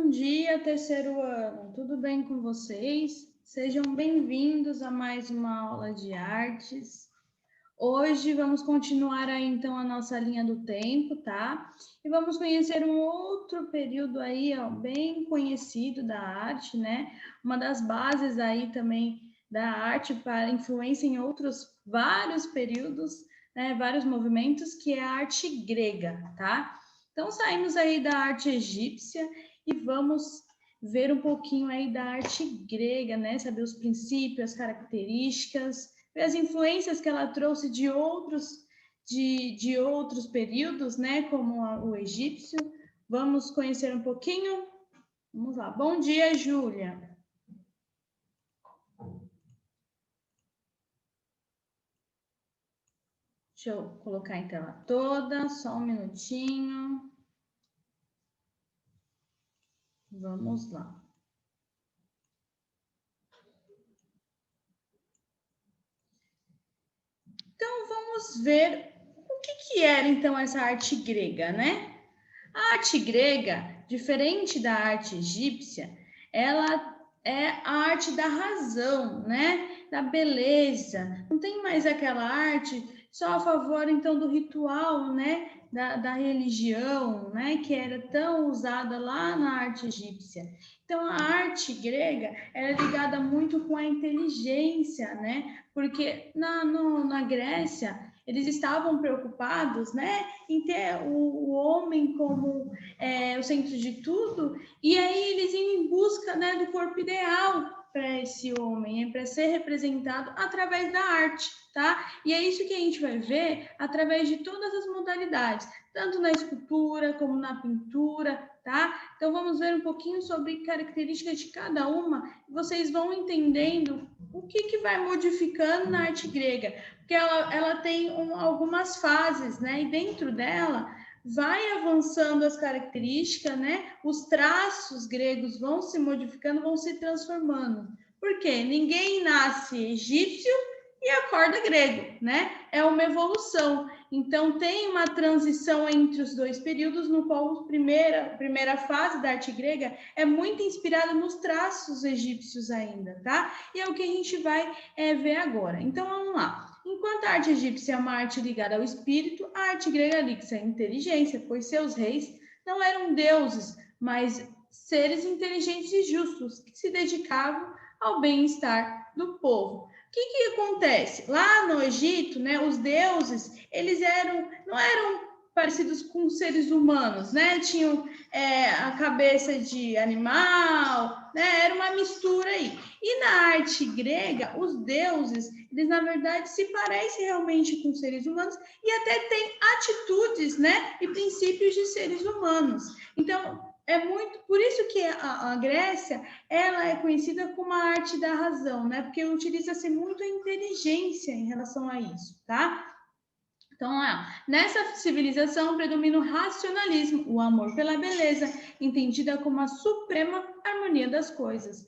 Bom dia, terceiro ano. Tudo bem com vocês? Sejam bem-vindos a mais uma aula de artes. Hoje vamos continuar aí, então, a nossa linha do tempo, tá? E vamos conhecer um outro período aí, ó, bem conhecido da arte, né? Uma das bases aí também da arte para influência em outros vários períodos, né? Vários movimentos, que é a arte grega, tá? Então, saímos aí da arte egípcia e vamos ver um pouquinho aí da arte grega, né? Saber os princípios, as características, ver as influências que ela trouxe de outros períodos, né? Como o egípcio. Vamos conhecer um pouquinho? Vamos lá. Bom dia, Júlia. Deixa eu colocar em tela toda, só um minutinho. Vamos lá. Então, vamos ver o que era, então, essa arte grega, né? A arte grega, diferente da arte egípcia, ela é a arte da razão, né? Da beleza. Não tem mais aquela arte só a favor, então, do ritual, né? Da religião, né? Que era tão usada lá na arte egípcia. Então, a arte grega era ligada muito com a inteligência, né? Porque na Grécia, eles estavam preocupados, né? Em ter o homem como o centro de tudo, e aí eles iam em busca, né, do corpo ideal para esse homem, para ser representado através da arte, tá? E é isso que a gente vai ver através de todas as modalidades, tanto na escultura como na pintura, tá? Então vamos ver um pouquinho sobre características de cada uma, e vocês vão entendendo o que vai modificando na arte grega, porque ela tem algumas fases, né? E dentro dela vai avançando as características, né? Os traços gregos vão se modificando, vão se transformando. Por quê? Ninguém nasce egípcio e acorda grego, né? É uma evolução. Então, tem uma transição entre os dois períodos, no qual a primeira fase da arte grega é muito inspirada nos traços egípcios ainda, tá? E é o que a gente vai ver agora. Então, vamos lá. Enquanto a arte egípcia é uma arte ligada ao espírito, a arte grega liga-se à inteligência, pois seus reis não eram deuses, mas seres inteligentes e justos que se dedicavam ao bem-estar do povo. O que acontece? Lá no Egito, né, os deuses, eles não eram parecidos com seres humanos, né? Tinham a cabeça de animal, né? Era uma mistura aí. E na arte grega, os deuses, eles na verdade se parecem realmente com seres humanos e até têm atitudes, né? E princípios de seres humanos. Então, é muito por isso que a Grécia ela é conhecida como a arte da razão, né? Porque utiliza-se muito a inteligência em relação a isso, tá? Então, nessa civilização predomina o racionalismo, o amor pela beleza, entendida como a suprema harmonia das coisas.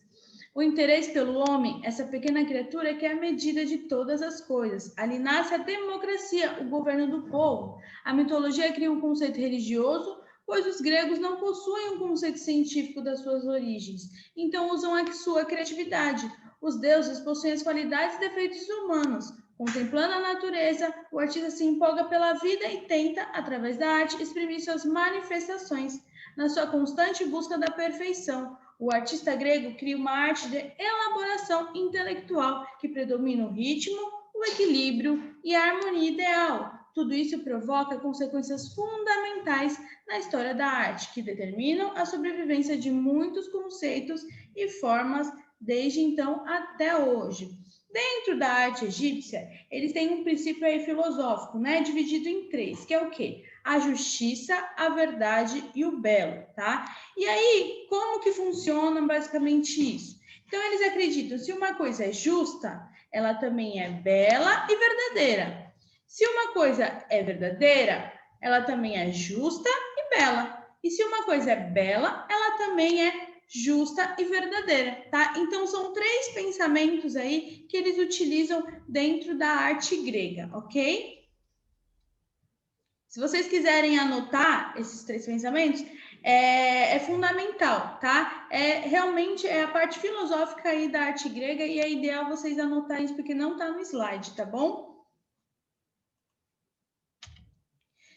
O interesse pelo homem, essa pequena criatura que é a medida de todas as coisas. Ali nasce a democracia, o governo do povo. A mitologia cria um conceito religioso, pois os gregos não possuem um conceito científico das suas origens. Então usam a sua criatividade. Os deuses possuem as qualidades e defeitos humanos. Contemplando a natureza, o artista se empolga pela vida e tenta, através da arte, exprimir suas manifestações na sua constante busca da perfeição. O artista grego cria uma arte de elaboração intelectual que predomina o ritmo, o equilíbrio e a harmonia ideal. Tudo isso provoca consequências fundamentais na história da arte, que determinam a sobrevivência de muitos conceitos e formas desde então até hoje. Dentro da arte egípcia, eles têm um princípio aí filosófico, né? Dividido em três, que é o quê? A justiça, a verdade e o belo, tá? E aí, como que funciona basicamente isso? Então, eles acreditam, se uma coisa é justa, ela também é bela e verdadeira. Se uma coisa é verdadeira, ela também é justa e bela. E se uma coisa é bela, ela também é justa e verdadeira, tá? Então, são três pensamentos aí que eles utilizam dentro da arte grega, ok? Se vocês quiserem anotar esses três pensamentos, é fundamental, tá? Realmente é a parte filosófica aí da arte grega e é ideal vocês anotarem isso porque não está no slide, tá bom?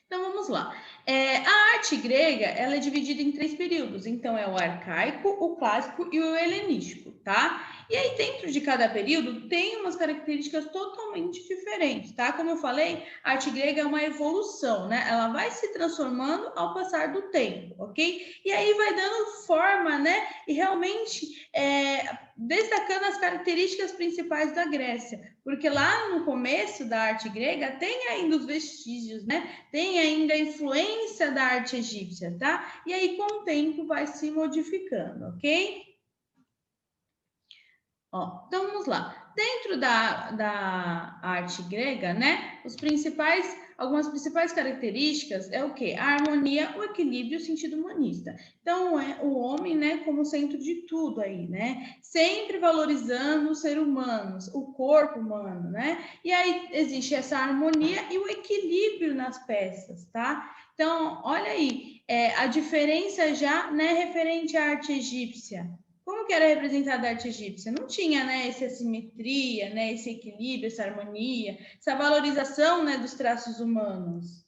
Então, vamos lá. A arte grega, ela é dividida em 3 períodos. Então, é o arcaico, o clássico e o helenístico, tá? E aí, dentro de cada período, tem umas características totalmente diferentes, tá? Como eu falei, a arte grega é uma evolução, né? Ela vai se transformando ao passar do tempo, ok? E aí vai dando forma, né? E realmente destacando as características principais da Grécia. Porque lá no começo da arte grega tem ainda os vestígios, né? Tem ainda a influência da arte egípcia, tá? E aí, com o tempo, vai se modificando, ok? Ó, então, vamos lá. Dentro da arte grega, né? Algumas principais características é o quê? A harmonia, o equilíbrio e o sentido humanista. Então, é o homem, né, como centro de tudo aí, né? Sempre valorizando os seres humanos, o corpo humano, né? E aí existe essa harmonia e o equilíbrio nas peças, tá? Então, olha aí, a diferença já, né, referente à arte egípcia. Como que era representada a arte egípcia? Não tinha, né, essa simetria, né, esse equilíbrio, essa harmonia, essa valorização, né, dos traços humanos.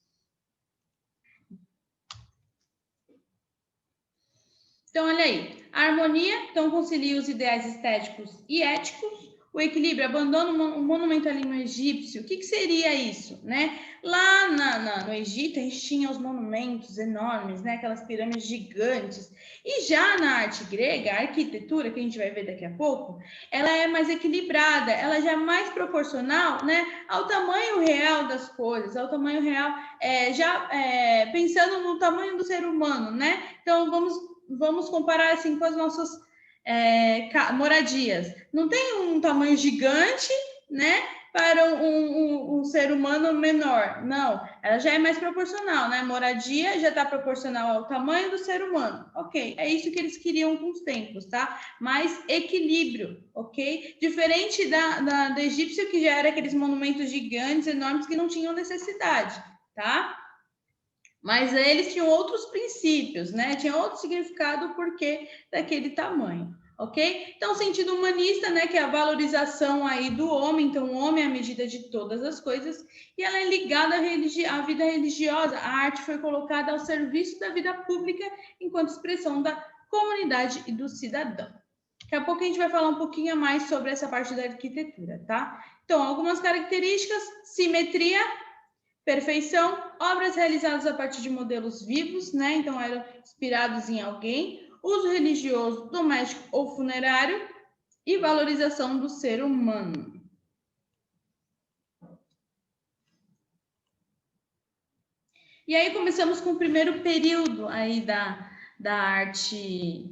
Então, olha aí, a harmonia, então, concilia os ideais estéticos e éticos, o equilíbrio, abandona o monumentalismo egípcio. O que seria isso, né? Lá no Egito, a gente tinha os monumentos enormes, né? Aquelas pirâmides gigantes. E já na arte grega, a arquitetura, que a gente vai ver daqui a pouco, ela é mais equilibrada, ela já é mais proporcional, né? Ao tamanho real das coisas, ao tamanho real, pensando no tamanho do ser humano, né? Então, vamos comparar assim com as nossas moradias. Não tem um tamanho gigante, né, para um ser humano menor. Não, ela já é mais proporcional, né? Moradia já está proporcional ao tamanho do ser humano. Ok, é isso que eles queriam com os tempos, tá? Mais equilíbrio, ok? Diferente do egípcio, que já era aqueles monumentos gigantes, enormes, que não tinham necessidade, tá? Mas eles tinham outros princípios, né? Tinha outro significado, o porquê daquele tamanho, ok? Então, o sentido humanista, né? Que é a valorização aí do homem. Então, o homem é a medida de todas as coisas. E ela é ligada à vida religiosa. A arte foi colocada ao serviço da vida pública enquanto expressão da comunidade e do cidadão. Daqui a pouco a gente vai falar um pouquinho mais sobre essa parte da arquitetura, tá? Então, algumas características: simetria, perfeição, obras realizadas a partir de modelos vivos, né? Então, eram inspirados em alguém, uso religioso, doméstico ou funerário e valorização do ser humano. E aí começamos com o primeiro período aí da arte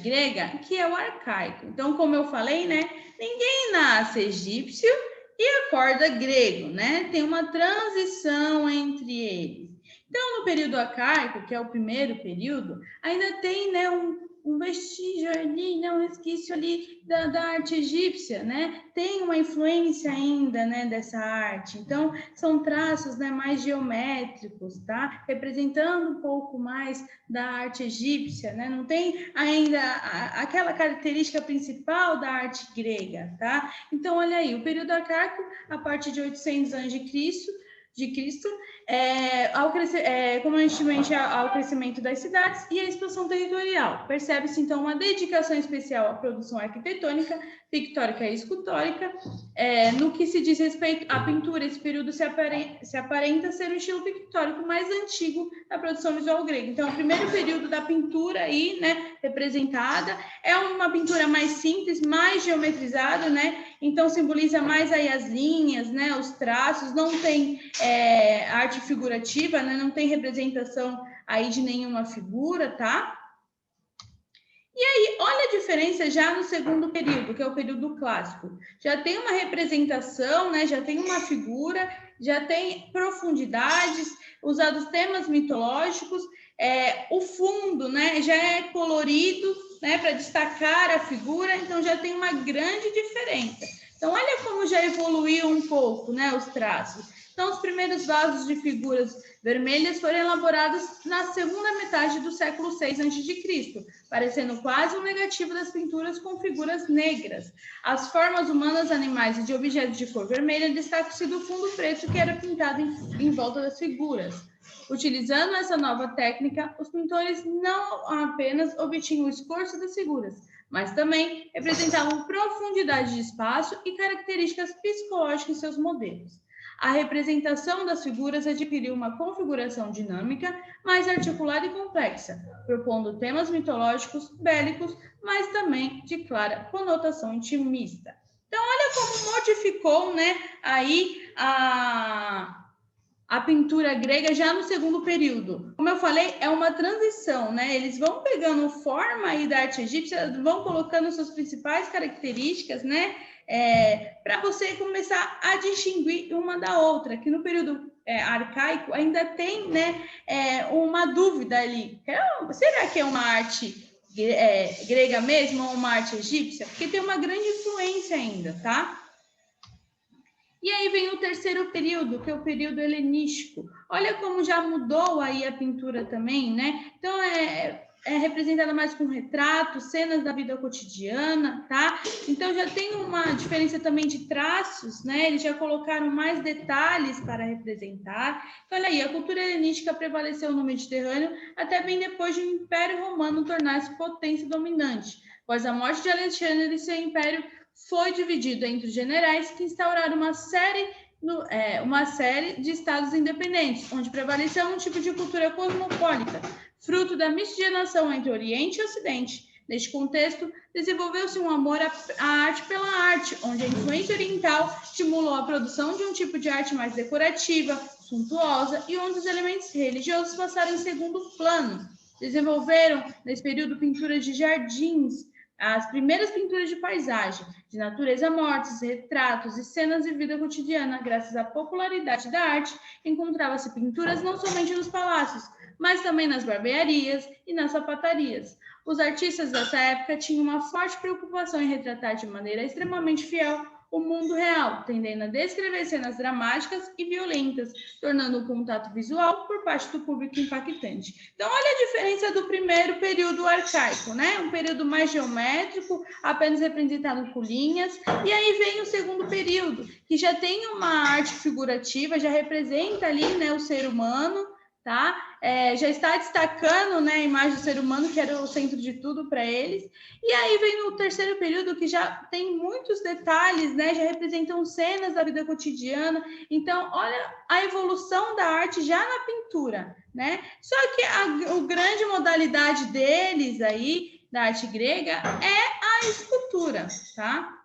grega, que é o arcaico. Então, como eu falei, né? Ninguém nasce egípcio e acorda grego, né? Tem uma transição entre eles. Então, no período arcaico, que é o primeiro período, ainda tem, né, um vestígio ali, né, um resquício ali da arte egípcia, né? Tem uma influência ainda, né, dessa arte. Então, são traços, né, mais geométricos, tá? Representando um pouco mais da arte egípcia, né? Não tem ainda aquela característica principal da arte grega, tá? Então, olha aí, o período arcaico, a partir de 800 a.C., concomitantemente ao crescimento das cidades e à expansão territorial. Percebe-se, então, uma dedicação especial à produção arquitetônica, pictórica e escultórica. No que se diz respeito à pintura, esse período se aparenta ser o estilo pictórico mais antigo da produção visual grega. Então, o primeiro período da pintura aí, né, representada, é uma pintura mais simples, mais geometrizada, né? Então, simboliza mais aí as linhas, né, os traços, não tem arte figurativa, né, não tem representação aí de nenhuma figura, tá? E aí, olha a diferença já no segundo período, que é o período clássico. Já tem uma representação, né, já tem uma figura, já tem profundidades, usados temas mitológicos, o fundo, né, já é colorido, né, para destacar a figura, então já tem uma grande diferença. Então, olha como já evoluiu um pouco, né, os traços. Então, os primeiros vasos de figuras vermelhas foram elaborados na segunda metade do século VI a.C., parecendo quase um negativo das pinturas com figuras negras. As formas humanas, animais e de objetos de cor vermelha destacam-se do fundo preto que era pintado em volta das figuras. Utilizando essa nova técnica, os pintores não apenas obtinham o esforço das figuras, mas também representavam profundidade de espaço e características psicológicas em seus modelos. A representação das figuras adquiriu uma configuração dinâmica, mais articulada e complexa, propondo temas mitológicos, bélicos, mas também de clara conotação intimista. Então, olha como modificou, né, aí a pintura grega já no segundo período. Como eu falei, é uma transição, né? Eles vão pegando forma aí da arte egípcia, vão colocando suas principais características, né? Para você começar a distinguir uma da outra, que no período arcaico ainda tem, né, uma dúvida ali. Será que é uma arte grega mesmo ou uma arte egípcia? Porque tem uma grande influência ainda, tá? E aí vem o terceiro período, que é o período helenístico. Olha como já mudou aí a pintura também, né? Então, é representada mais com retratos, cenas da vida cotidiana, tá? Então, já tem uma diferença também de traços, né? Eles já colocaram mais detalhes para representar. Então, olha aí, a cultura helenística prevaleceu no Mediterrâneo até bem depois de o Império Romano tornar-se potência dominante. Após a morte de Alexandre, seu império foi dividido entre os generais que instauraram uma série de estados independentes, onde prevaleceu um tipo de cultura cosmopolita, fruto da miscigenação entre Oriente e Ocidente. Neste contexto, desenvolveu-se um amor à arte pela arte, onde a influência oriental estimulou a produção de um tipo de arte mais decorativa, suntuosa, e onde os elementos religiosos passaram em segundo plano. Desenvolveram, nesse período, pinturas de jardins, as primeiras pinturas de paisagem, de natureza mortos, retratos e cenas de vida cotidiana. Graças à popularidade da arte, encontrava-se pinturas não somente nos palácios, mas também nas barbearias e nas sapatarias. Os artistas dessa época tinham uma forte preocupação em retratar de maneira extremamente fiel o mundo real, tendendo a descrever cenas dramáticas e violentas, tornando o contato visual por parte do público impactante. Então, olha a diferença do primeiro período arcaico, né? Um período mais geométrico, apenas representado com linhas, e aí vem o segundo período, que já tem uma arte figurativa, já representa ali, né, o ser humano, tá? Já está destacando, né, a imagem do ser humano, que era o centro de tudo para eles. E aí vem o terceiro período, que já tem muitos detalhes, né, já representam cenas da vida cotidiana. Então, olha a evolução da arte já na pintura, né? Só que a grande modalidade deles aí, da arte grega, é a escultura, tá?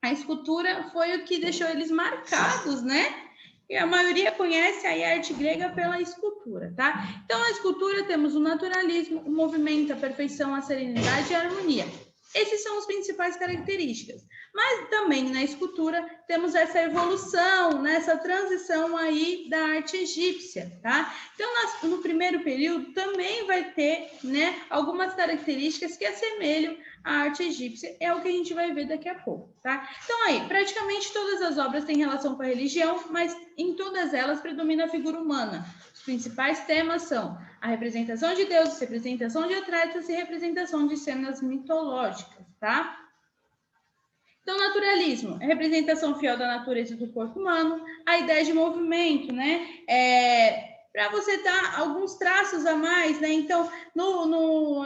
A escultura foi o que deixou eles marcados, né? E a maioria conhece aí a arte grega pela escultura, tá? Então, na escultura temos o naturalismo, o movimento, a perfeição, a serenidade e a harmonia. Essas são as principais características. Mas também na escultura temos essa evolução, né? Essa transição aí da arte egípcia, tá? Então, no primeiro período também vai ter, né, algumas características que assemelham a arte egípcia, é o que a gente vai ver daqui a pouco, tá? Então, aí, praticamente todas as obras têm relação com a religião, mas em todas elas predomina a figura humana. Os principais temas são a representação de deuses, representação de atletas e representação de cenas mitológicas, tá? Então, naturalismo, a representação fiel da natureza do corpo humano, a ideia de movimento, né? Para você dar alguns traços a mais, né? Então,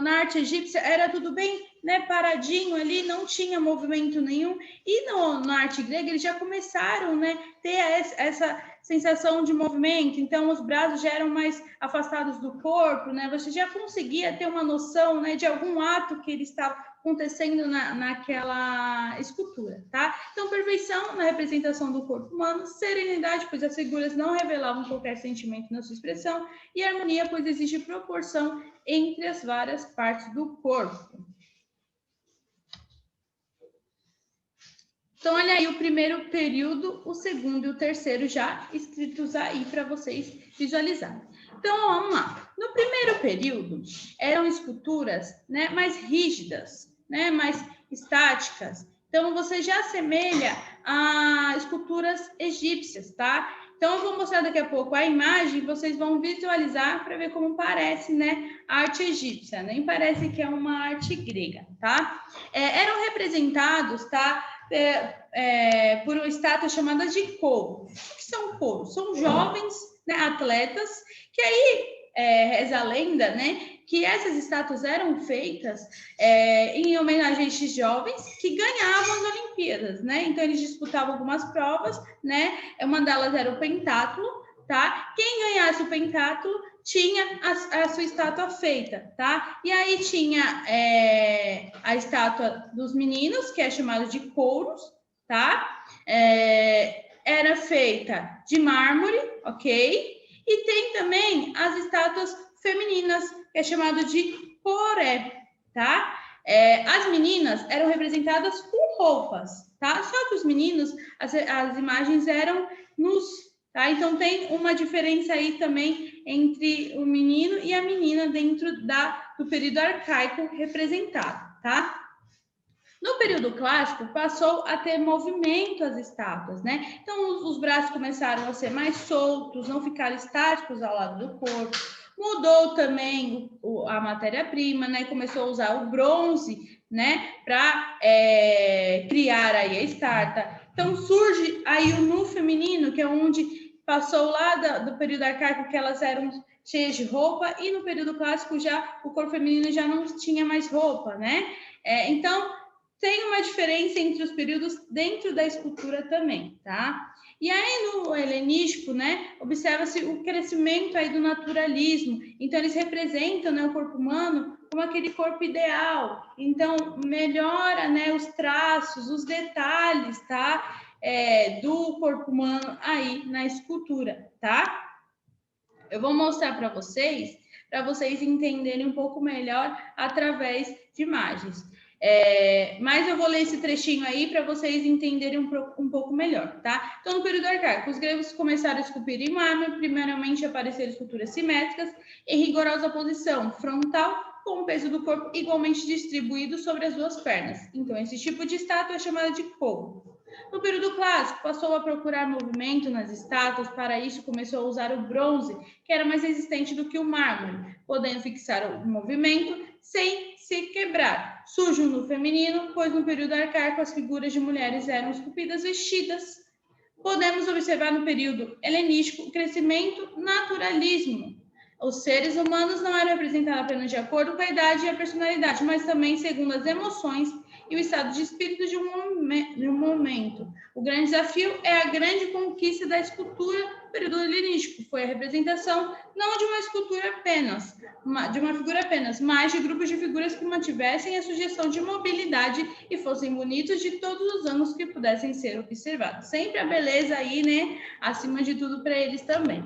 na arte egípcia era tudo bem, né, paradinho ali, não tinha movimento nenhum. E na arte grega eles já começaram, né, ter essa sensação de movimento. Então, os braços já eram mais afastados do corpo, né? Você já conseguia ter uma noção, né, de algum ato que ele estava acontecendo naquela escultura, tá? Então, perfeição na representação do corpo humano, serenidade, pois as figuras não revelavam qualquer sentimento na sua expressão, e harmonia, pois existe proporção entre as várias partes do corpo. Então, olha aí o primeiro período, o segundo e o terceiro já escritos aí para vocês visualizarem. Então, vamos lá. No primeiro período, eram esculturas, né, mais rígidas, né, mais estáticas. Então, você já assemelha a esculturas egípcias, tá? Então, eu vou mostrar daqui a pouco a imagem, vocês vão visualizar para ver como parece, né, a arte egípcia. Nem parece que é uma arte grega, tá? Eram representados, tá, por uma estátua chamada de couro. O que são couros? São jovens, né, atletas, que aí reza a lenda, né, que essas estátuas eram feitas em homenagem a esses jovens que ganhavam as Olimpíadas, né? Então, eles disputavam algumas provas, né? Uma delas era o pentátulo, tá? Quem ganhasse o pentátulo tinha a sua estátua feita, tá? E aí tinha a estátua dos meninos, que é chamada de couros, tá? Era feita de mármore, ok? E tem também as estátuas femininas, que é chamado de poré, tá? As meninas eram representadas com roupas, tá? Só que os meninos, as imagens eram nus, tá? Então tem uma diferença aí também entre o menino e a menina dentro do período arcaico representado, tá? No período clássico, passou a ter movimento as estátuas, né? Então, os braços começaram a ser mais soltos, não ficar estáticos ao lado do corpo. Mudou também a matéria-prima, né? Começou a usar o bronze, né? Para criar aí a estátua. Então, surge aí o nu feminino, que é onde passou lá do período arcaico, que elas eram cheias de roupa, e no período clássico já o corpo feminino já não tinha mais roupa, né? Então, tem uma diferença entre os períodos dentro da escultura também, tá? E aí no helenístico, né, observa-se o crescimento aí do naturalismo. Então eles representam, né, o corpo humano como aquele corpo ideal. Então melhora, né, os traços, os detalhes, tá? Do corpo humano aí na escultura, tá? Eu vou mostrar para vocês entenderem um pouco melhor através de imagens. Mas eu vou ler esse trechinho aí para vocês entenderem um pouco melhor, tá? Então, no período arcaico, os gregos começaram a esculpir em mármore, primeiramente apareceram esculturas simétricas em rigorosa posição frontal, com o peso do corpo igualmente distribuído sobre as duas pernas. Então, esse tipo de estátua é chamada de couro. No período clássico, passou a procurar movimento nas estátuas, para isso começou a usar o bronze, que era mais resistente do que o mármore, podendo fixar o movimento sem se quebrar. Surge no feminino, pois no período arcaico as figuras de mulheres eram esculpidas vestidas. Podemos observar no período helenístico o crescimento naturalismo. Os seres humanos não eram representados apenas de acordo com a idade e a personalidade, mas também segundo as emoções e o estado de espírito de um momento. O grande desafio é a grande conquista da escultura do período helenístico. Foi a representação não de uma escultura apenas, de uma figura apenas, mas de grupos de figuras que mantivessem a sugestão de mobilidade e fossem bonitos de todos os ângulos que pudessem ser observados. Sempre a beleza aí, né, acima de tudo para eles também.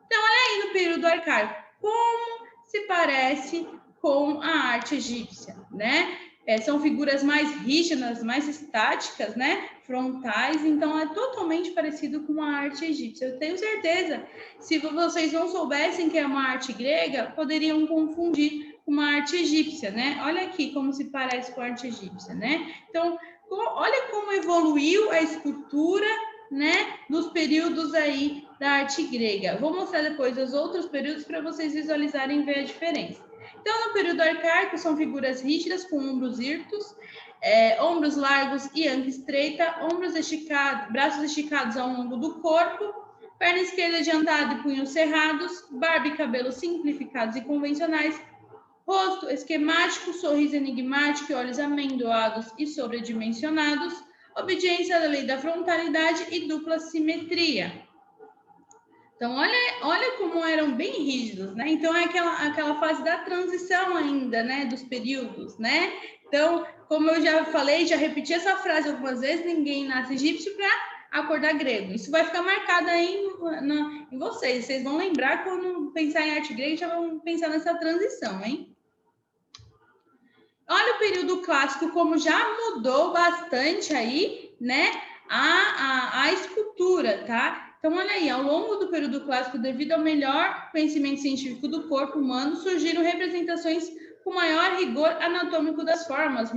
Então, olha aí no período arcaico, como se parece com a arte egípcia, né? São figuras mais rígidas, mais estáticas, né? Frontais, então é totalmente parecido com a arte egípcia. Eu tenho certeza, se vocês não soubessem que é uma arte grega, poderiam confundir com uma arte egípcia, né? Olha aqui como se parece com a arte egípcia, né? Então, olha como evoluiu a escultura, né? Nos períodos aí da arte grega. Vou mostrar depois os outros períodos para vocês visualizarem e ver a diferença. Então, no período arcaico, são figuras rígidas com ombros hirtos, ombros largos e anca estreita, ombros esticados, braços esticados ao longo do corpo, perna esquerda adiantada e punhos cerrados, barba e cabelo simplificados e convencionais, rosto esquemático, sorriso enigmático e olhos amendoados e sobredimensionados, obediência à lei da frontalidade e dupla simetria. Então, olha como eram bem rígidos, né? Então, é aquela fase da transição ainda, né? Dos períodos, né? Então, como eu já falei, já repeti essa frase algumas vezes, ninguém nasce egípcio para acordar grego. Isso vai ficar marcado aí em vocês. Vocês vão lembrar quando pensar em arte grega, já vão pensar nessa transição, hein? Olha o período clássico, como já mudou bastante aí, né? A escultura, tá? Então, olha aí, ao longo do período clássico, devido ao melhor conhecimento científico do corpo humano, surgiram representações com maior rigor anatômico das formas,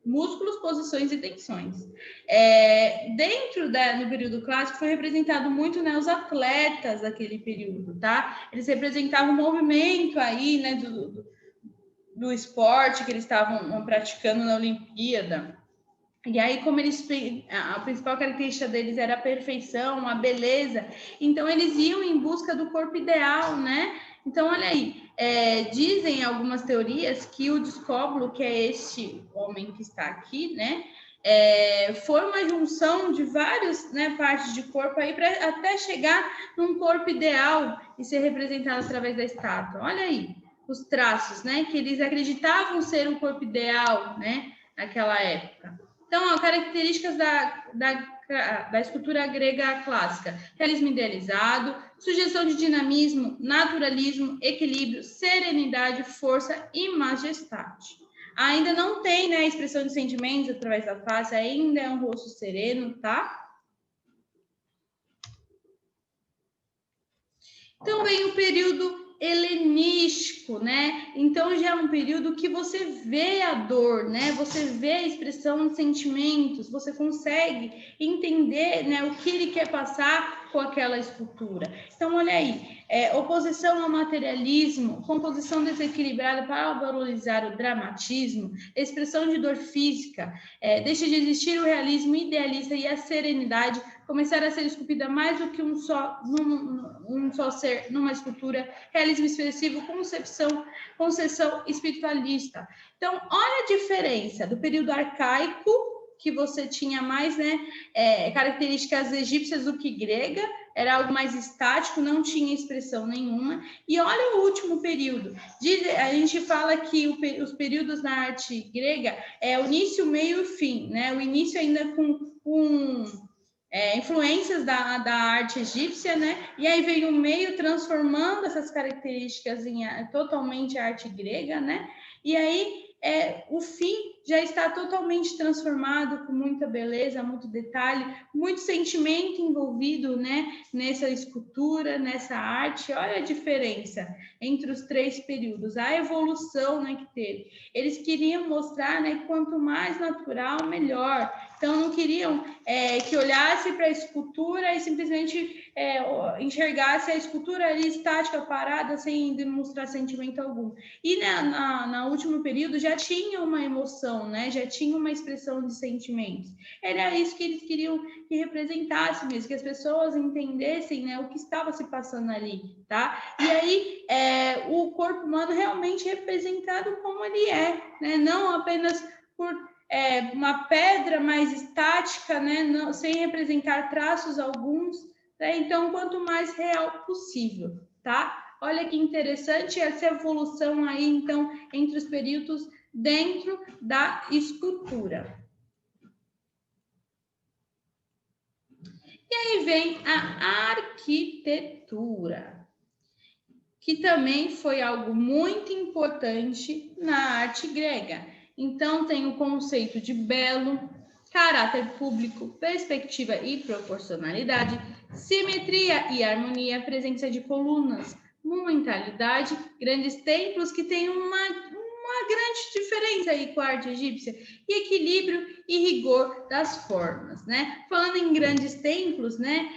músculos, posições e tensões. No período clássico foi representado muito, né, os atletas daquele período, tá? Eles representavam o movimento aí, né, do esporte que eles estavam praticando na Olimpíada. E aí, como a principal característica deles era a perfeição, a beleza, então eles iam em busca do corpo ideal, né? Então, olha aí, dizem algumas teorias que o Discóbulo, que é este homem que está aqui, né? Foi uma junção de várias, né, partes de corpo aí para até chegar num corpo ideal e ser representado através da estátua. Olha aí os traços, né? Que eles acreditavam ser um corpo ideal, né? Naquela época. Então, características da escultura grega clássica: realismo idealizado, sugestão de dinamismo, naturalismo, equilíbrio, serenidade, força e majestade. Ainda não tem, né, a expressão de sentimentos através da face, ainda é um rosto sereno, tá? Então, vem o período helenístico, né? Então já é um período que você vê a dor, né? Você vê a expressão de sentimentos, você consegue entender, né, o que ele quer passar com aquela escultura. Então, olha aí, oposição ao materialismo, composição desequilibrada para valorizar o dramatismo, expressão de dor física, deixa de existir o realismo idealista e a serenidade começar a ser esculpida mais do que um só ser numa escultura, realismo expressivo, concessão espiritualista. Então, olha a diferença do período arcaico, que você tinha mais, né, características egípcias do que grega, era algo mais estático, não tinha expressão nenhuma. E olha o último período. A gente fala que os períodos na arte grega é o início, o meio e o fim, né? O início ainda com influências da arte egípcia, né? E aí veio o meio transformando essas características em totalmente arte grega, né? E aí o fim já está totalmente transformado, com muita beleza, muito detalhe, muito sentimento envolvido, né? Nessa escultura, nessa arte. Olha a diferença entre os três períodos, a evolução, né, que teve. Eles queriam mostrar, né, quanto mais natural, melhor. Então, não queriam que olhasse para a escultura e simplesmente enxergasse a escultura ali estática, parada, sem demonstrar sentimento algum. E no último período já tinha uma emoção, né? Já tinha uma expressão de sentimentos. Era isso que eles queriam que representasse mesmo, que as pessoas entendessem, né, o que estava se passando ali, tá? E aí o corpo humano realmente representado como ele é, né? Não apenas por uma pedra mais estática, né? Não, sem representar traços alguns, né? Então, quanto mais real possível, tá? Olha que interessante essa evolução aí, então, entre os períodos dentro da escultura. E aí vem a arquitetura, que também foi algo muito importante na arte grega. Então, tem o conceito de belo, caráter público, perspectiva e proporcionalidade, simetria e harmonia, presença de colunas, monumentalidade, grandes templos que têm uma grande diferença aí com a arte egípcia, e equilíbrio e rigor das formas, né? Falando em grandes templos, né?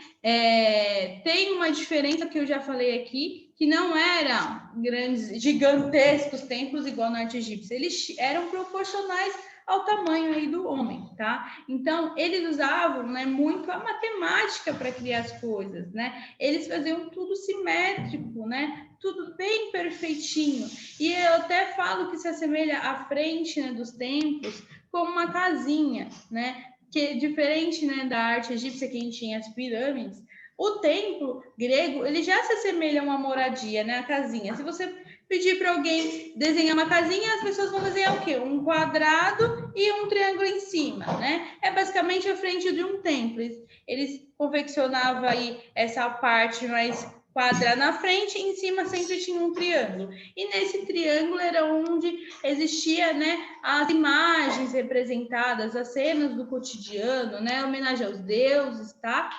Tem uma diferença que eu já falei aqui, que não eram grandes, gigantescos templos igual na arte egípcia, eles eram proporcionais ao tamanho aí do homem, tá? Então, eles usavam, né, muito a matemática para criar as coisas, né? Eles faziam tudo simétrico, né? Tudo bem perfeitinho. E eu até falo que se assemelha à frente, né, dos templos como uma casinha, né? Que é diferente, né, da arte egípcia, que a gente tinha as pirâmides. O templo grego, ele já se assemelha a uma moradia, né? A casinha. Se você pedir para alguém desenhar uma casinha, as pessoas vão desenhar o quê? Um quadrado e um triângulo em cima, né? É basicamente a frente de um templo. Eles confeccionavam aí essa parte mais quadrada na frente, e em cima sempre tinha um triângulo. E nesse triângulo era onde existia, né, as imagens representadas, as cenas do cotidiano, né? Homenagem aos deuses, tá?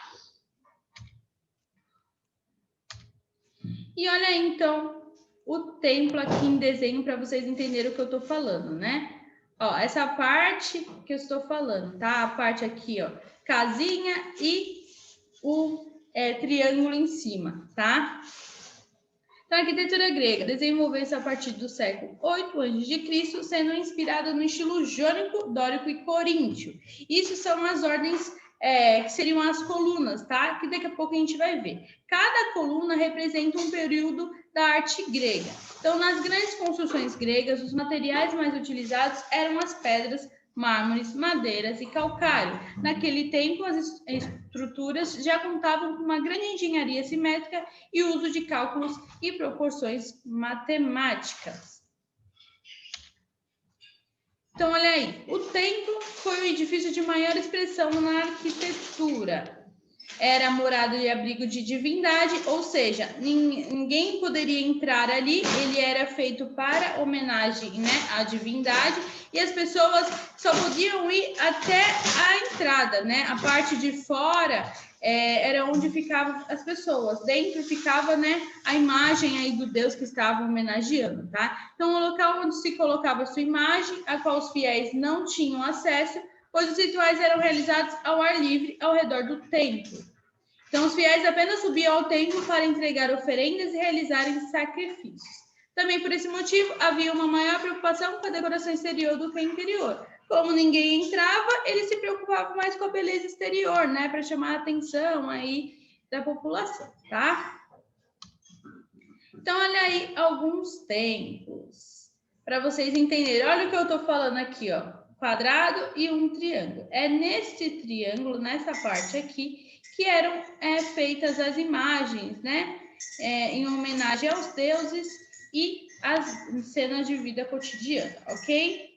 E olha aí, então, o templo aqui em desenho para vocês entenderem o que eu estou falando, né? Ó, essa parte que eu estou falando, tá? A parte aqui, ó, casinha e o triângulo em cima, tá? Então, a arquitetura grega desenvolveu-se a partir do século 8 a.C., sendo inspirada no estilo jônico, dórico e coríntio. Isso são as ordens que seriam as colunas, tá? Que daqui a pouco a gente vai ver. Cada coluna representa um período da arte grega. Então, nas grandes construções gregas, os materiais mais utilizados eram as pedras, mármores, madeiras e calcário. Naquele tempo, as estruturas já contavam com uma grande engenharia simétrica e uso de cálculos e proporções matemáticas. Então, olha aí, o templo foi o edifício de maior expressão na arquitetura. Era morada e abrigo de divindade, ou seja, ninguém poderia entrar ali, ele era feito para homenagem, né, à divindade, e as pessoas só podiam ir até a entrada, né, a parte de fora era onde ficavam as pessoas, dentro ficava, né, a imagem aí do Deus que estavam homenageando, tá? Então, o local onde se colocava a sua imagem, a qual os fiéis não tinham acesso, pois os rituais eram realizados ao ar livre ao redor do templo. Então, os fiéis apenas subiam ao templo para entregar oferendas e realizarem sacrifícios. Também por esse motivo, havia uma maior preocupação com a decoração exterior do que a interior. Como ninguém entrava, eles se preocupavam mais com a beleza exterior, né, para chamar a atenção aí da população, tá? Então, olha aí alguns templos, para vocês entenderem. Olha o que eu estou falando aqui, ó, quadrado e um triângulo. É nesse triângulo, nessa parte aqui, que eram feitas as imagens, né, em homenagem aos deuses e as cenas de vida cotidiana, ok?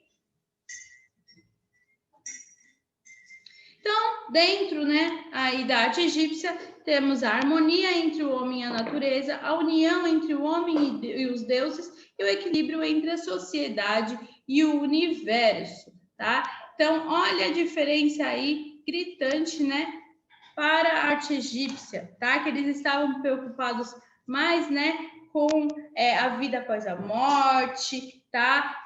Então, dentro, né, aí da arte egípcia, temos a harmonia entre o homem e a natureza, a união entre o homem e os deuses e o equilíbrio entre a sociedade e o universo, tá? Então, olha a diferença aí gritante, né, para a arte egípcia, tá? Que eles estavam preocupados mais, né, com a vida após a morte, tá?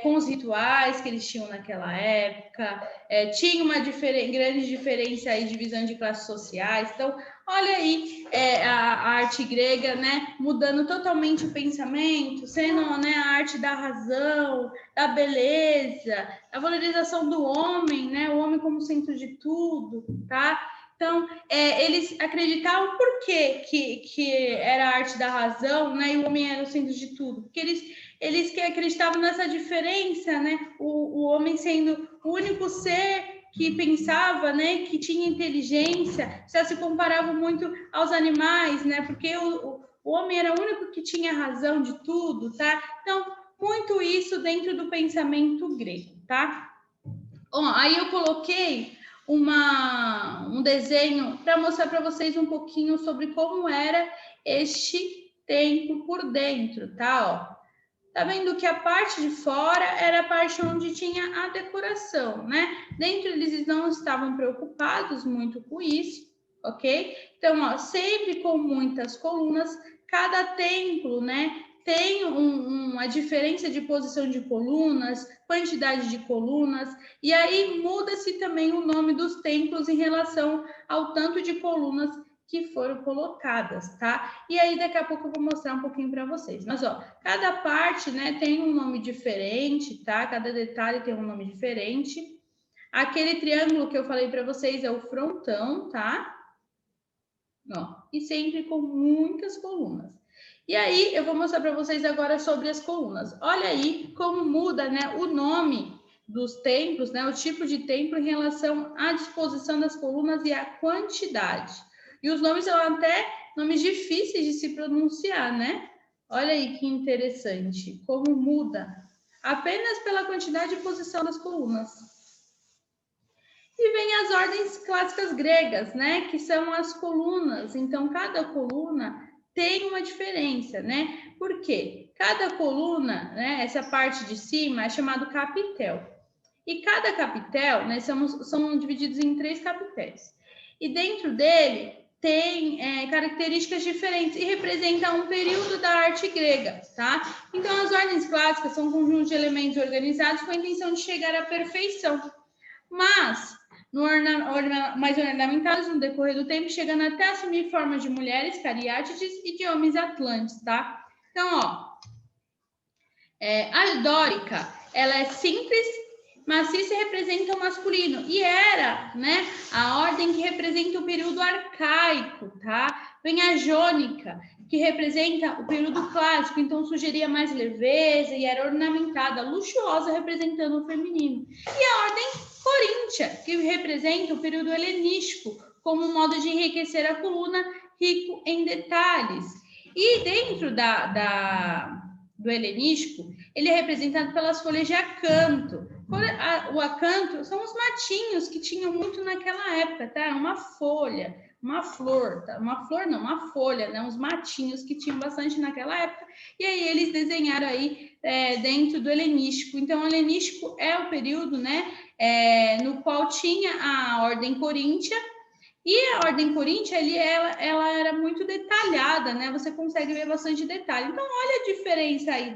Com os rituais que eles tinham naquela época, tinha uma grande diferença aí, divisão de classes sociais. Então, olha aí a arte grega, né, mudando totalmente o pensamento, sendo, né, a arte da razão, da beleza, a valorização do homem, né, o homem como centro de tudo, tá? Então, eles acreditavam por quê que era a arte da razão, né, e o homem era o centro de tudo? Porque eles que acreditavam nessa diferença, né, o homem sendo o único ser que pensava, né, que tinha inteligência, já se comparava muito aos animais, né, porque o homem era o único que tinha razão de tudo, tá? Então, muito isso dentro do pensamento grego, tá? Bom, aí eu coloquei um desenho para mostrar para vocês um pouquinho sobre como era este templo por dentro, tá? Ó. Tá vendo que a parte de fora era a parte onde tinha a decoração, né? Dentro eles não estavam preocupados muito com isso, ok? Então, ó, sempre com muitas colunas, cada templo, né, tem uma diferença de posição de colunas, quantidade de colunas, e aí muda-se também o nome dos templos em relação ao tanto de colunas que foram colocadas, tá? E aí daqui a pouco eu vou mostrar um pouquinho para vocês. Mas ó, cada parte, né, tem um nome diferente, tá? Cada detalhe tem um nome diferente. Aquele triângulo que eu falei para vocês é o frontão, tá? Ó, e sempre com muitas colunas. E aí eu vou mostrar para vocês agora sobre as colunas. Olha aí como muda, né, o nome dos templos, né, o tipo de templo em relação à disposição das colunas e à quantidade. E os nomes são até nomes difíceis de se pronunciar, né? Olha aí que interessante, como muda apenas pela quantidade e posição das colunas. E vem as ordens clássicas gregas, né? Que são as colunas. Então, cada coluna tem uma diferença, né? Por quê? Cada coluna, né? Essa parte de cima é chamado capitel. E cada capitel, né? São divididos em 3 capitéis. E dentro dele tem características diferentes e representa um período da arte grega, tá? Então, as ordens clássicas são um conjunto de elementos organizados com a intenção de chegar à perfeição, mas mais ornamentados no decorrer do tempo, chegando até a assumir formas de mulheres, cariátides e de homens atlantes, tá? Então, ó, a dórica, ela é simples, maciça e representa o masculino. E era, né, a ordem que representa o período arcaico, tá? Vem a jônica, que representa o período clássico, então sugeria mais leveza e era ornamentada, luxuosa, representando o feminino. E a ordem coríntia, que representa o período helenístico, como um modo de enriquecer a coluna, rico em detalhes. E dentro do helenístico, ele é representado pelas folhas de acanto. O acanto são os matinhos que tinham muito naquela época, tá? Uma folha, uma flor, tá? Uma flor não, uma folha, né? Uns matinhos que tinham bastante naquela época. E aí eles desenharam aí dentro do helenístico. Então, o helenístico é o período, né? No qual tinha a ordem coríntia. E a ordem coríntia, ela era muito detalhada, né? Você consegue ver bastante detalhe. Então, olha a diferença aí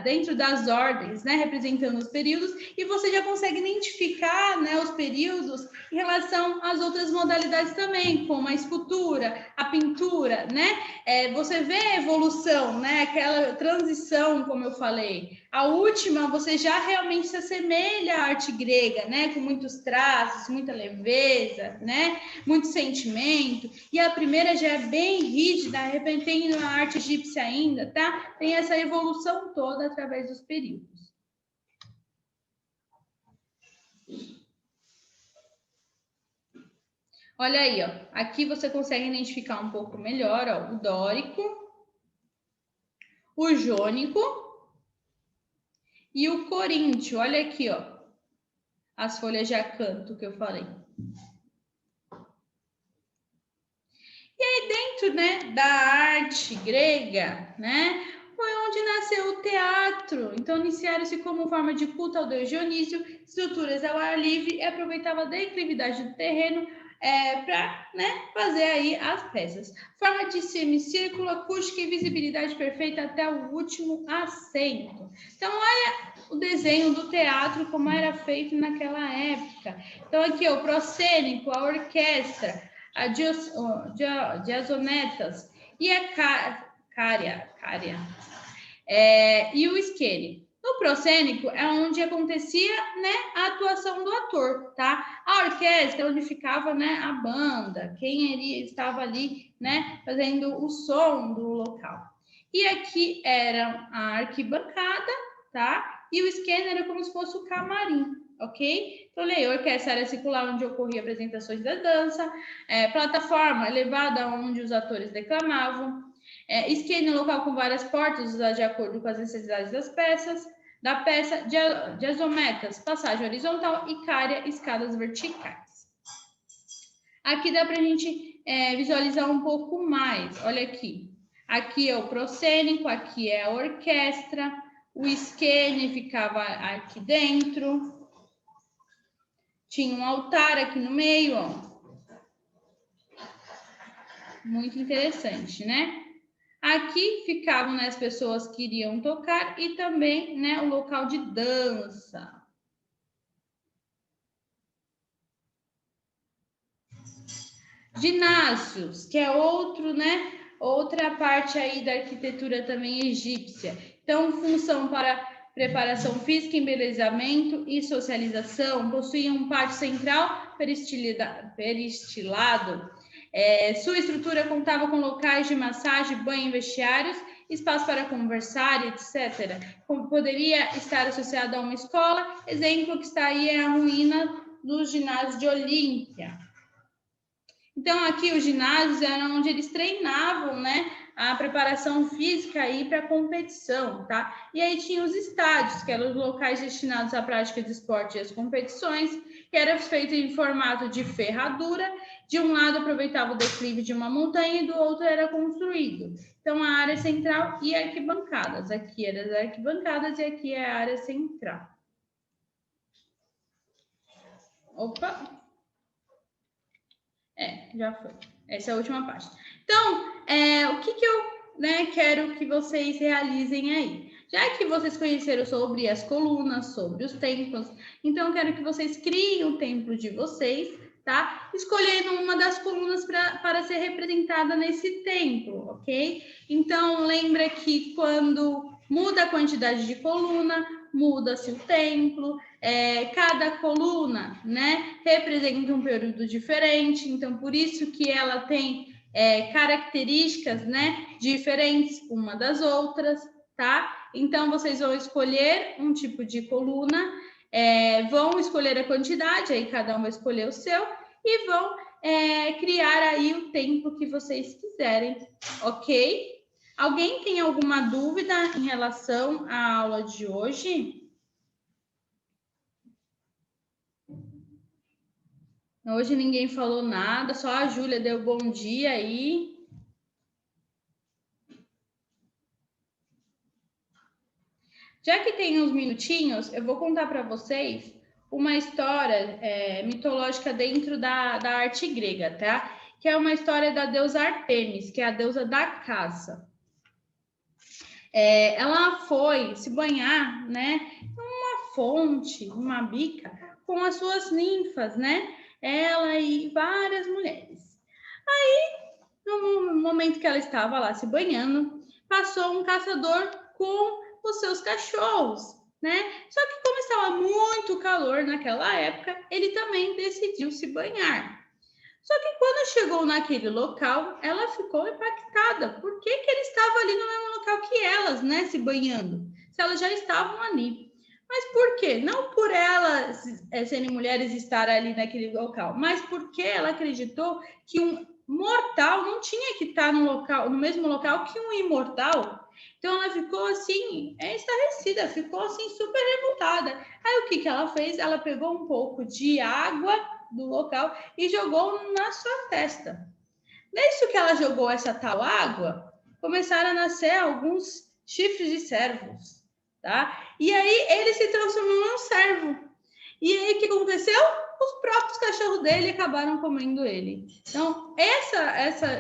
dentro das ordens, né? Representando os períodos, e você já consegue identificar, né, os períodos em relação às outras modalidades também, como a escultura, a pintura, né? Você vê a evolução, né? Aquela transição, como eu falei. A última, você já realmente se assemelha à arte grega, né? Com muitos traços, muita leveza, né? Muito sentimento. E a primeira já é bem rígida, arrependendo a arte egípcia ainda, tá? Tem essa evolução toda através dos períodos. Olha aí, ó. Aqui você consegue identificar um pouco melhor, ó, o dórico, o jônico e o coríntio. Olha aqui, ó, as folhas de acanto que eu falei. E aí dentro, né, da arte grega, né, foi onde nasceu o teatro. Então iniciaram-se como forma de culto ao deus Dionísio, estruturas ao ar livre e aproveitava a declividade do terreno para, né, fazer aí as peças. Forma de semicírculo, acústica e visibilidade perfeita até o último assento. Então olha o desenho do teatro como era feito naquela época. Então aqui ó, o proscênico, a orquestra, a diazonetas e a cária e o esquene. No proscênico é onde acontecia, né, a atuação do ator, tá? A orquestra é onde ficava, né, a banda, quem estava ali, né, fazendo o som do local. E aqui era a arquibancada, tá? E o esquene era como se fosse o camarim, ok? Então, leia, orquestra área circular onde ocorriam apresentações da dança, plataforma elevada onde os atores declamavam, esquene local com várias portas usadas de acordo com as necessidades das peças, da peça, diazometas, passagem horizontal e cária, escadas verticais. Aqui dá para a gente visualizar um pouco mais, olha aqui. Aqui é o proscênico, aqui é a orquestra, o esquene ficava aqui dentro, tinha um altar aqui no meio, ó. Muito interessante, né? Aqui ficavam, né, as pessoas que iriam tocar e também, né, o local de dança. Ginásios, que é outro, né, outra parte aí da arquitetura também egípcia. Então, função para preparação física, embelezamento e socialização, possuía um pátio central peristilado. Sua estrutura contava com locais de massagem, banho e vestiários, espaço para conversar, etc. Como poderia estar associado a uma escola, exemplo que está aí é a ruína do ginásio de Olímpia. Então, aqui os ginásios eram onde eles treinavam, né, a preparação física aí para competição, tá? E aí tinha os estádios, que eram os locais destinados à prática de esporte e às competições, que era feito em formato de ferradura. De um lado aproveitava o declive de uma montanha e do outro era construído. Então, a área central e arquibancadas. Aqui eram as arquibancadas e aqui é a área central. Opa! Já foi. Essa é a última parte. Então, o que eu quero que vocês realizem aí? Já que vocês conheceram sobre as colunas, sobre os templos, então eu quero que vocês criem o templo de vocês, tá? Escolhendo uma das colunas para ser representada nesse templo, ok? Então, lembra que quando muda a quantidade de coluna, muda-se o templo, cada coluna, né, representa um período diferente, então por isso que ela tem características, né, diferentes uma das outras, tá? Então vocês vão escolher um tipo de coluna, vão escolher a quantidade, aí cada um vai escolher o seu, e vão criar aí o tempo que vocês quiserem, ok? Alguém tem alguma dúvida em relação à aula de hoje? Hoje ninguém falou nada, só a Júlia deu bom dia aí. Já que tem uns minutinhos, eu vou contar para vocês uma história mitológica dentro da arte grega, tá? Que é uma história da deusa Ártemis, que é a deusa da caça. Ela foi se banhar, né, numa fonte, uma bica, com as suas ninfas, né? Ela e várias mulheres. Aí, no momento que ela estava lá se banhando, passou um caçador com os seus cachorros, né? Só que como estava muito calor naquela época, ele também decidiu se banhar. Só que quando chegou naquele local, ela ficou impactada. Por que ele estava ali no mesmo local que elas, né? Se banhando, se elas já estavam ali. Mas por quê? Não por elas serem mulheres estar ali naquele local, mas porque ela acreditou que um mortal não tinha que estar no mesmo local que um imortal. Então ela ficou assim, estarrecida, ficou assim super revoltada. Aí o que ela fez? Ela pegou um pouco de água do local e jogou na sua testa. Desde que ela jogou essa tal água, começaram a nascer alguns chifres de servos, tá? E aí ele se transformou num servo. E aí o que aconteceu? Os próprios cachorros dele acabaram comendo ele. Então,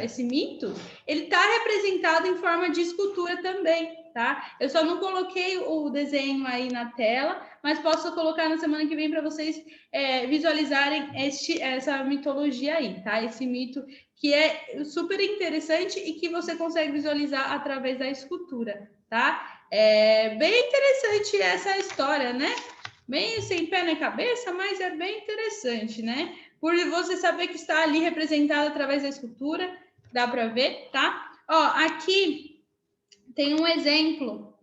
esse mito, ele está representado em forma de escultura também, tá? Eu só não coloquei o desenho aí na tela, mas posso colocar na semana que vem para vocês visualizarem essa mitologia aí, tá? Esse mito que é super interessante e que você consegue visualizar através da escultura, tá? É bem interessante essa história, né? Bem sem pé na cabeça, mas é bem interessante, né? Por você saber que está ali representado através da escultura, dá para ver, tá? Ó, aqui tem um exemplo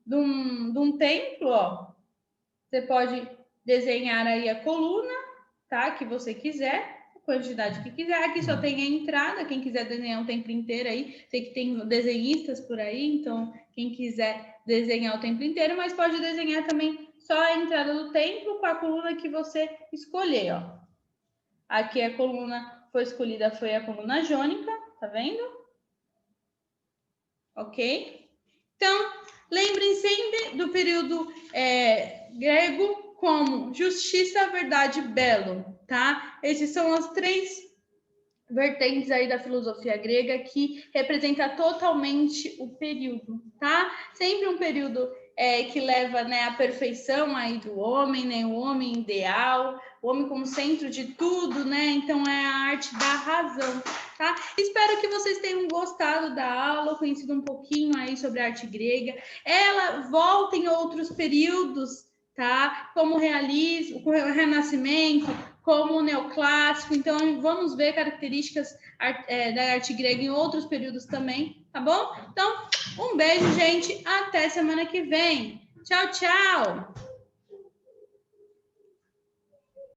de um templo, ó. Você pode desenhar aí a coluna, tá? Que você quiser, a quantidade que quiser. Aqui só tem a entrada, quem quiser desenhar o templo inteiro aí. Sei que tem desenhistas por aí, então quem quiser desenhar o templo inteiro, mas pode desenhar também só a entrada do templo com a coluna que você escolher, ó. Aqui a coluna foi escolhida, foi a coluna jônica, tá vendo? Ok? Então, lembrem sempre do período grego como justiça, verdade, belo, tá? Esses são as três vertentes aí da filosofia grega que representa totalmente o período, tá? Sempre um período que leva, né, à perfeição aí do homem, né? O homem ideal, o homem como centro de tudo, né? Então é a arte da razão, tá? Espero que vocês tenham gostado da aula, conhecido um pouquinho aí sobre a arte grega. Ela volta em outros períodos, tá? Como o realismo, o renascimento, como o neoclássico. Então, vamos ver características da arte grega em outros períodos também, tá bom? Então, um beijo, gente. Até semana que vem. Tchau, tchau!